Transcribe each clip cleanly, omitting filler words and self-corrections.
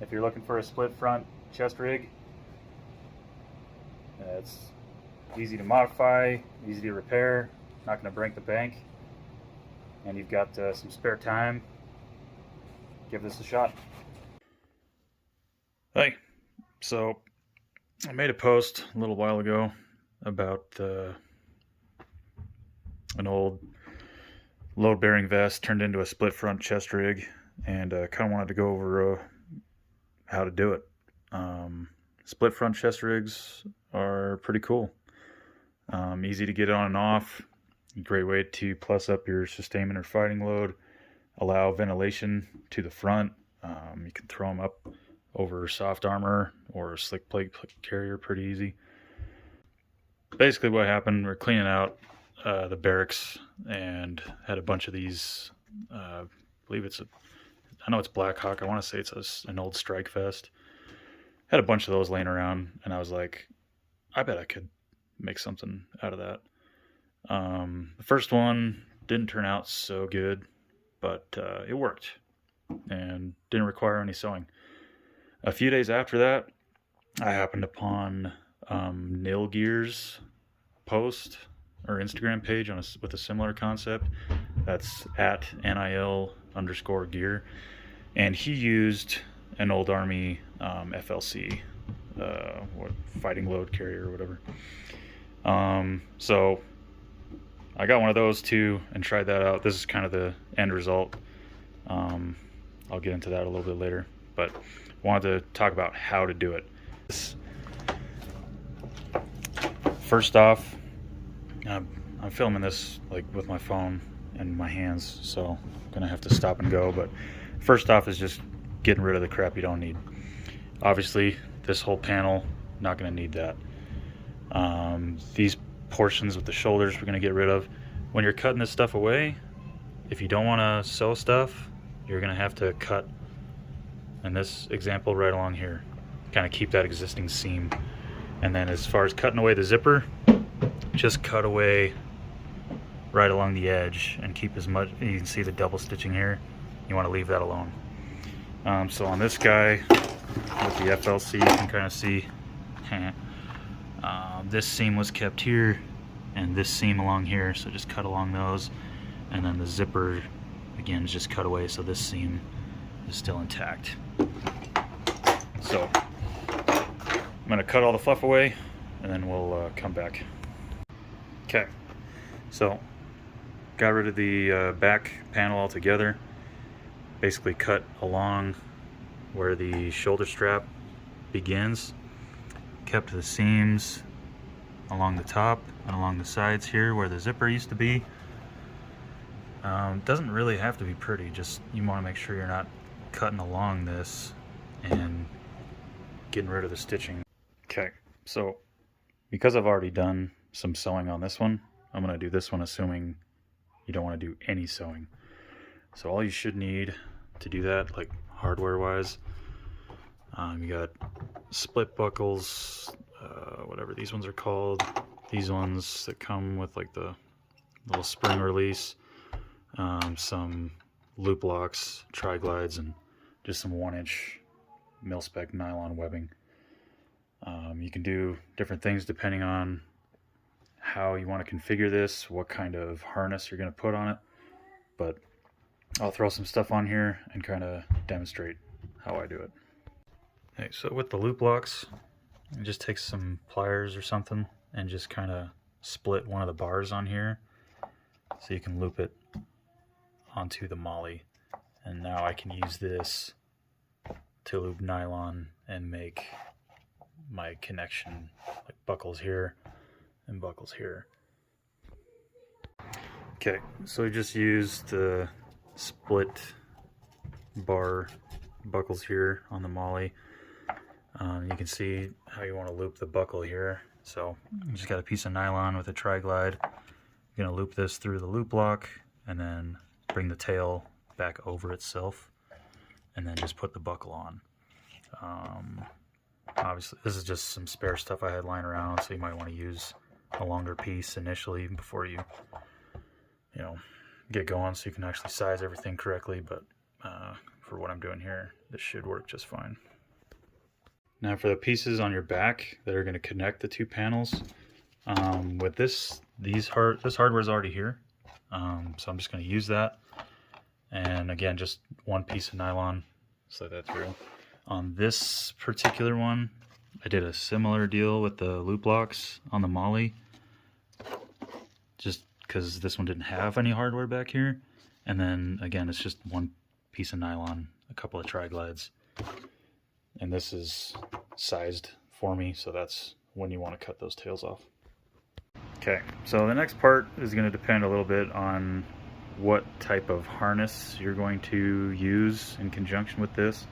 If you're looking for a split front chest rig, it's easy to modify, easy to repair, not going to break the bank, and you've got some spare time, give this a shot. Hey, so I made a post a little while ago about an old load-bearing vest turned into a split front chest rig, and kind of wanted to go over how to do it. Split front chest rigs are pretty cool. Easy to get on and off. Great way to plus up your sustainment or fighting load. Allow ventilation to the front. You can throw them up over soft armor or a slick plate carrier pretty easy. Basically what happened, we're cleaning out the barracks and had a bunch of these, I believe I know it's Black Hawk, I want to say it's an old Strike Vest. Had a bunch of those laying around, and I was like, I bet I could make something out of that. The first one didn't turn out so good, but it worked and didn't require any sewing. A few days after that, I happened upon Nil Gear's post or Instagram page with a similar concept. That's at NIL_gear, and he used an old Army FLC, fighting load carrier or whatever. So I got one of those too and tried that out. This is kind of the end result. I'll get into that a little bit later, but wanted to talk about how to do it. First off, I'm filming this like with my phone and my hands, so I'm gonna have to stop and go. But first off is just getting rid of the crap you don't need. Obviously, this whole panel, not gonna need that. These portions with the shoulders we're gonna get rid of. When you're cutting this stuff away, if you don't want to sew stuff, you're gonna have to cut, in this example, right along here, kind of keep that existing seam. And then as far as cutting away the zipper, just cut away right along the edge and keep as much. You can see the double stitching here, you want to leave that alone. So on this guy with the FLC, you can kind of see this seam was kept here and this seam along here, so just cut along those. And then the zipper again is just cut away, so this seam is still intact. So I'm going to cut all the fluff away and then we'll come back. Okay, so got rid of the back panel altogether. Basically cut along where the shoulder strap begins. Kept the seams along the top and along the sides here where the zipper used to be. Doesn't really have to be pretty, just you want to make sure you're not cutting along this and getting rid of the stitching. Okay, so because I've already done some sewing on this one, I'm going to do this one assuming you don't want to do any sewing. So all you should need to do that, like hardware wise, you got split buckles, whatever these ones are called, these ones that come with like the little spring release, some loop locks, tri-glides, and just some 1-inch mil-spec nylon webbing. You can do different things depending on how you want to configure this, what kind of harness you're going to put on it, but I'll throw some stuff on here and kind of demonstrate how I do it. Okay, so with the loop locks, it just takes some pliers or something and just kind of split one of the bars on here so you can loop it onto the molly. And now I can use this to loop nylon and make my connection, like buckles here and buckles here. Okay, so we just used the split bar buckles here on the molly. You can see how you want to loop the buckle here. So you just got a piece of nylon with a tri-glide. You're going to loop this through the loop lock and then bring the tail back over itself and then just put the buckle on. Obviously this is just some spare stuff I had lying around, so you might want to use a longer piece initially before you get going, so you can actually size everything correctly. But for what I'm doing here, this should work just fine. Now for the pieces on your back that are going to connect the two panels, with this hardware is already here, so I'm just going to use that. And again, just one piece of nylon, slide that through. On this particular one, I did a similar deal with the loop locks on the Molly, just because this one didn't have any hardware back here. And then again, it's just one piece of nylon, a couple of tri-glides. And this is sized for me, so that's when you want to cut those tails off. Okay, so the next part is going to depend a little bit on what type of harness you're going to use in conjunction with this.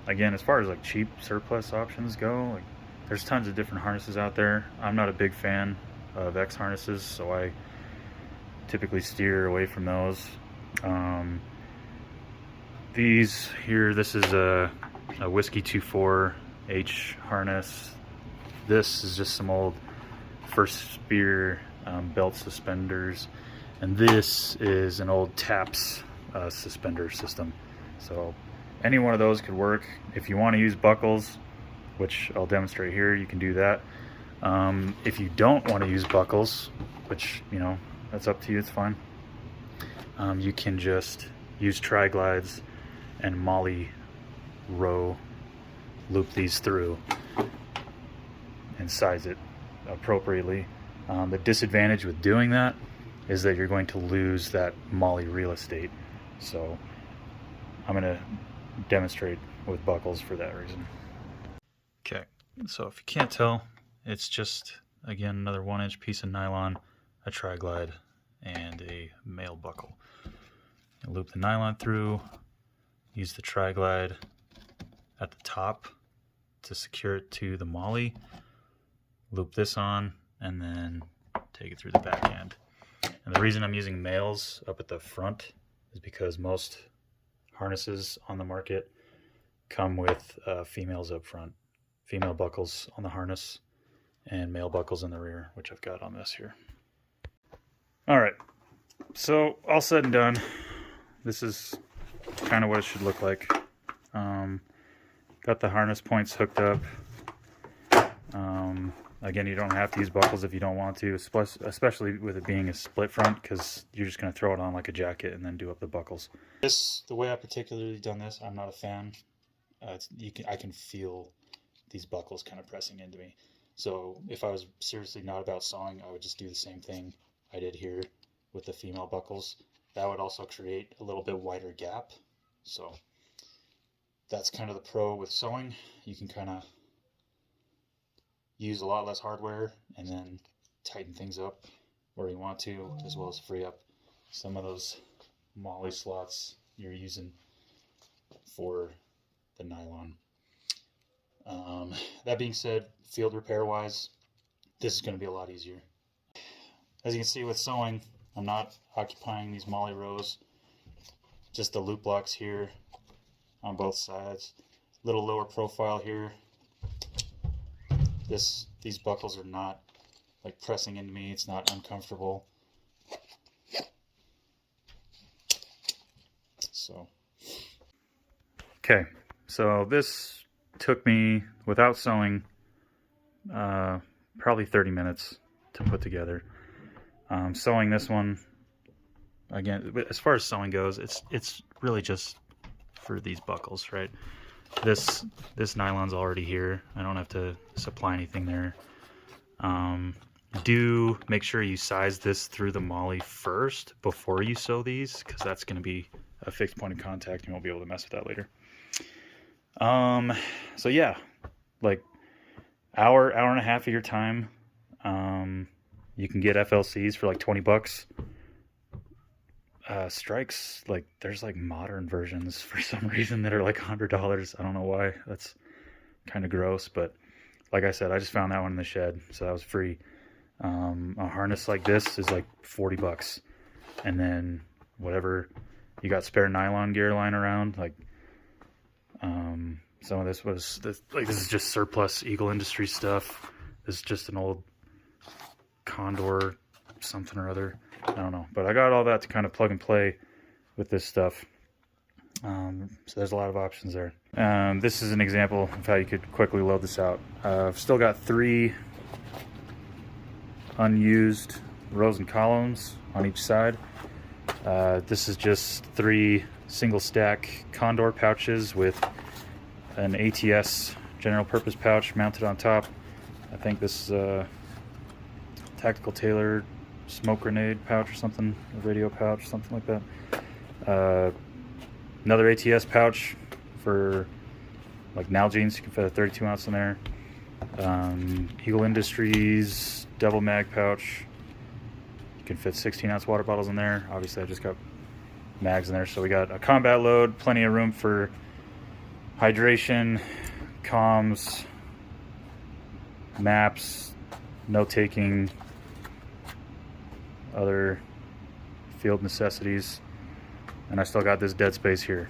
Again, as far as like cheap surplus options go, like, there's tons of different harnesses out there. I'm not a big fan of X harnesses, so I typically steer away from those. These here, this is a Whiskey 24H harness. This is just some old First Spear belt suspenders, and this is an old TAPS suspender system. So any one of those could work. If you want to use buckles, which I'll demonstrate here, you can do that. If you don't want to use buckles, which, you know, that's up to you, it's fine. You can just use tri-glides and Molly row, loop these through and size it appropriately. The disadvantage with doing that is that you're going to lose that Molly real estate. So I'm going to demonstrate with buckles for that reason. Okay, so if you can't tell, it's just, again, another 1-inch piece of nylon, a tri-glide, and a male buckle. You loop the nylon through, use the tri-glide at the top to secure it to the Molly, loop this on, and then take it through the back end. And the reason I'm using males up at the front is because most harnesses on the market come with females up front. Female buckles on the harness and male buckles in the rear, which I've got on this here. All right, so all said and done, this is kind of what it should look like. Got the harness points hooked up. Again, you don't have to use buckles if you don't want to, especially with it being a split front, because you're just going to throw it on like a jacket and then do up the buckles. The way I particularly done this, I'm not a fan. I can feel these buckles kind of pressing into me. So if I was seriously not about sewing, I would just do the same thing I did here with the female buckles. That would also create a little bit wider gap. So that's kind of the pro with sewing. You can kind of use a lot less hardware and then tighten things up where you want to, as well as free up some of those Molly slots you're using for the nylon. That being said, field repair wise, this is going to be a lot easier. As you can see with sewing, I'm not occupying these Molly rows, just the loop locks here on both sides. Little lower profile here. These buckles are not like pressing into me, it's not uncomfortable. So okay, so this took me, without sewing, probably 30 minutes to put together. Sewing this one, again, as far as sewing goes, it's really just for these buckles, right? This nylon's already here. I don't have to supply anything there. Do make sure you size this through the Molly first before you sew these, because that's going to be a fixed point of contact. You won't be able to mess with that later. So yeah, like hour and a half of your time. You can get FLCs for like 20 bucks. Strikes, like there's like modern versions for some reason that are like $100. I don't know why. That's kind of gross, but like I said, I just found that one in the shed, so that was free. A harness like this is like 40 bucks. And then whatever you got spare nylon gear lying around, like some of this was this is just surplus Eagle Industries stuff. This is just an old Condor something or other. I don't know, but I got all that to kind of plug and play with this stuff. So there's a lot of options there. This is an example of how you could quickly load this out. I've still got 3 unused rows and columns on each side. This is just 3 single stack Condor pouches with an ATS general purpose pouch mounted on top. I think this is a tactical tailored smoke grenade pouch or something, a radio pouch, something like that. Another ATS pouch for like Nalgene's, you can fit a 32 ounce in there. Eagle Industries double mag pouch, you can fit 16 ounce water bottles in there. Obviously I just got mags in there, so we got a combat load, plenty of room for hydration, comms, maps, note taking, other field necessities, and I still got this dead space here.